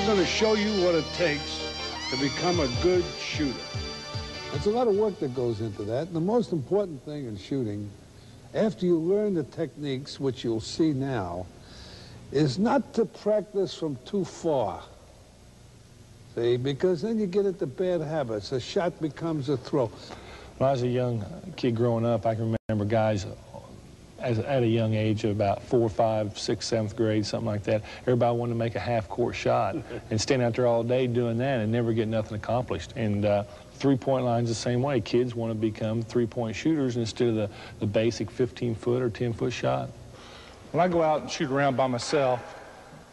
we're going to show you what it takes to become a good shooter. There's a lot of work that goes into that. And the most important thing in shooting, after you learn the techniques, which you'll see now, is not to practice from too far. See, because then you get into bad habits. A shot becomes a throw. When I was a young kid growing up, I can remember guys at a young age of about 4, 5, 6, 7th grade, something like that. Everybody wanted to make a half-court shot and stand out there all day doing that and never get nothing accomplished. And three-point line's the same way. Kids want to become three-point shooters instead of the basic 15-foot or 10-foot shot. When I go out and shoot around by myself,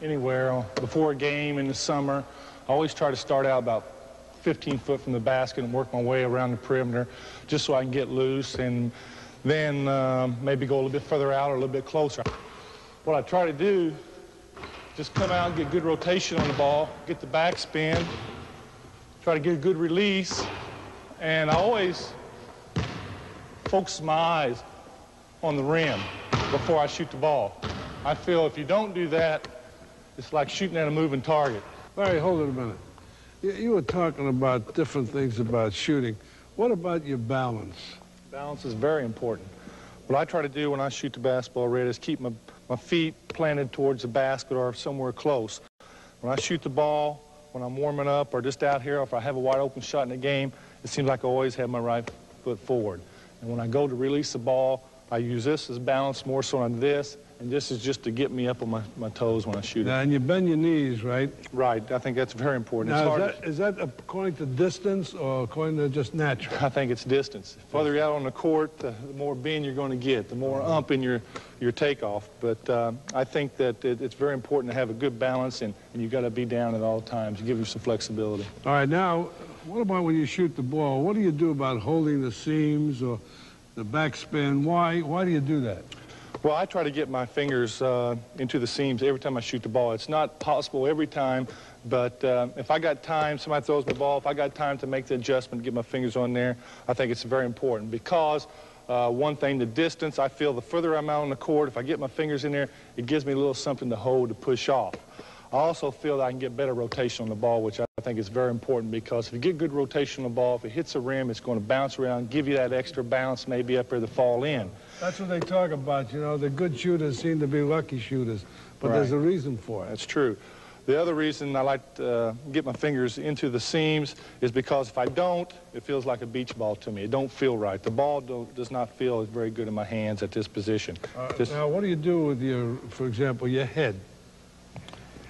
anywhere, before a game in the summer, I always try to start out about 15 foot from the basket and work my way around the perimeter just so I can get loose and then maybe go a little bit further out or a little bit closer. What I try to do, just come out and get good rotation on the ball, get the backspin, try to get a good release, and I always focus my eyes on the rim before I shoot the ball. I feel if you don't do that, it's like shooting at a moving target. Larry, hold it a minute. You were talking about different things about shooting. What about your balance? Balance is very important. What I try to do when I shoot the basketball, Red, is keep my feet planted towards the basket or somewhere close. When I shoot the ball, when I'm warming up or just out here, or if I have a wide open shot in the game, it seems like I always have my right foot forward. And when I go to release the ball, I use this as balance more so on this, and this is just to get me up on my toes when I shoot it. And you bend your knees, right? Right. I think that's very important. Now, is that according to distance or according to just natural? I think it's distance. The further you're out on the court, the more bend you're going to get, the more ump in your takeoff. But I think that it's very important to have a good balance, and you've got to be down at all times to give you some flexibility. All right, now, what about when you shoot the ball? What do you do about holding the seams or the backspin? Why do you do that? Well, I try to get my fingers into the seams every time I shoot the ball. It's not possible every time, but if I got time, somebody throws me the ball, if I got time to make the adjustment, get my fingers on there, I think it's very important because one thing, the distance, I feel the further I'm out on the court, if I get my fingers in there, it gives me a little something to hold, to push off. I also feel that I can get better rotation on the ball, which I think is very important because if you get good rotation on the ball, if it hits the rim, it's going to bounce around, give you that extra bounce maybe up there to fall in. That's what they talk about, you know, the good shooters seem to be lucky shooters, but right. There's a reason for it. That's true. The other reason I like to get my fingers into the seams is because if I don't, it feels like a beach ball to me. It don't feel right. The ball does not feel very good in my hands at this position. Now, what do you do with your, for example, your head?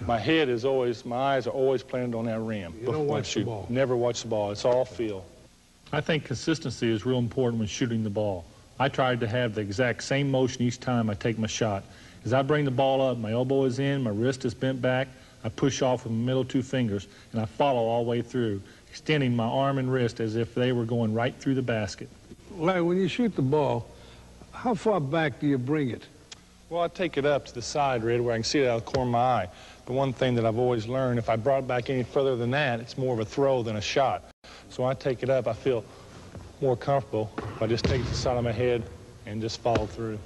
My head is always, my eyes are always planted on that rim. You don't watch the ball. Never watch the ball. It's all feel. I think consistency is real important when shooting the ball. I try to have the exact same motion each time I take my shot. As I bring the ball up, my elbow is in, my wrist is bent back, I push off with my middle 2 fingers, and I follow all the way through, extending my arm and wrist as if they were going right through the basket. Larry, when you shoot the ball, how far back do you bring it? Well, I take it up to the side, Red, where I can see it out of the corner of my eye. The one thing that I've always learned, if I brought it back any further than that, it's more of a throw than a shot. So when I take it up, I feel more comfortable if I just take it to the side of my head and just follow through.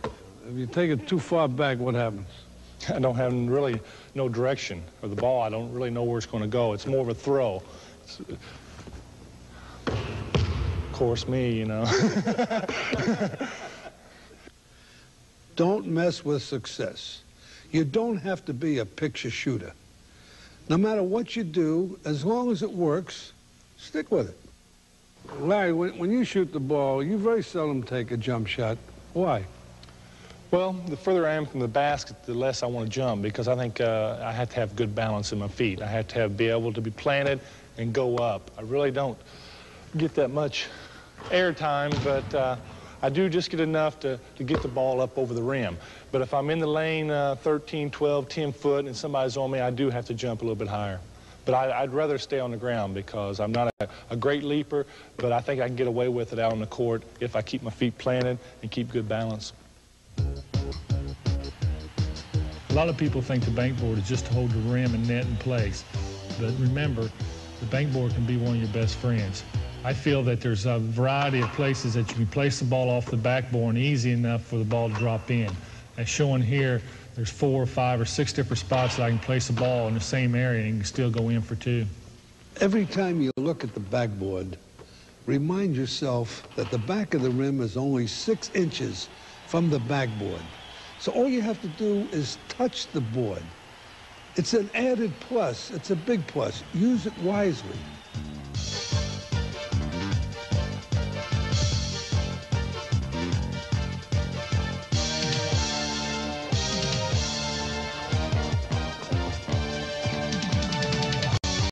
If you take it too far back, what happens? I don't have really no direction of the ball. I don't really know where it's going to go. It's more of a throw. Of course, me, you know. Don't mess with success. You don't have to be a picture shooter. No matter what you do, as long as it works, stick with it. Larry, when you shoot the ball, you very seldom take a jump shot. Why? Well, the further I am from the basket, the less I want to jump because I think I have to have good balance in my feet. I have to be able to be planted and go up. I really don't get that much air time, but I do just get enough to get the ball up over the rim. But if I'm in the lane 13, 12, 10 foot and somebody's on me, I do have to jump a little bit higher. But I'd rather stay on the ground because I'm not a great leaper, but I think I can get away with it out on the court if I keep my feet planted and keep good balance. A lot of people think the bankboard is just to hold the rim and net in place. But remember, the bankboard can be one of your best friends. I feel that there's a variety of places that you can place the ball off the backboard easy enough for the ball to drop in. As shown here, there's 4 or 5 or 6 different spots that I can place the ball in the same area and you can still go in for 2. Every time you look at the backboard, remind yourself that the back of the rim is only 6 inches from the backboard. So all you have to do is touch the board. It's an added plus. It's a big plus. Use it wisely.